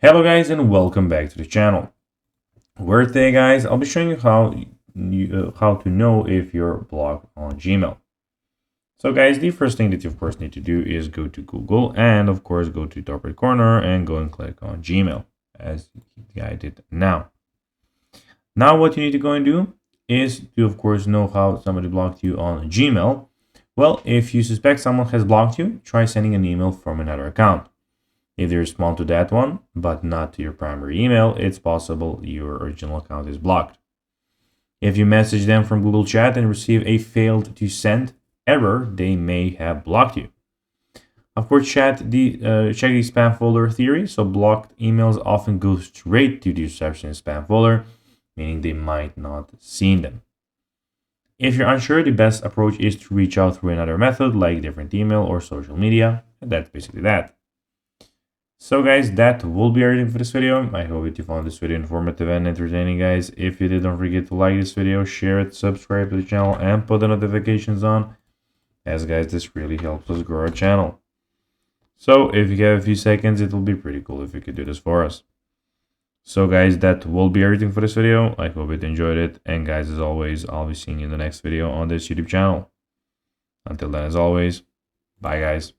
Hello guys and welcome back to the channel. Where today guys I'll be showing you how to know if you're blocked on Gmail. So guys, the first thing that you of course need to do is go to Google and of course go to the top right corner and go and click on Gmail as I did now. Now what you need to go and do is to of course know how somebody blocked you on Gmail. Well, if you suspect someone has blocked you, try sending an email from another account. If they respond to that one, but not to your primary email, it's possible your original account is blocked. If you message them from Google Chat and receive a failed to send error, they may have blocked you. Of course, check the spam folder theory. So blocked emails often go straight to the reception spam folder, meaning they might not seen them. If you're unsure, the best approach is to reach out through another method like different email or social media. And that's basically that. So guys, that will be everything for this video. I hope that you found this video informative and entertaining, guys. If you did, don't forget to like this video, share it, subscribe to the channel, and put the notifications on, as guys, this really helps us grow our channel. So if you have a few seconds, it will be pretty cool if you could do this for us. So guys, that will be everything for this video. I hope you enjoyed it, and guys, as always, I'll be seeing you in the next video on this YouTube channel. Until then, as always, bye guys.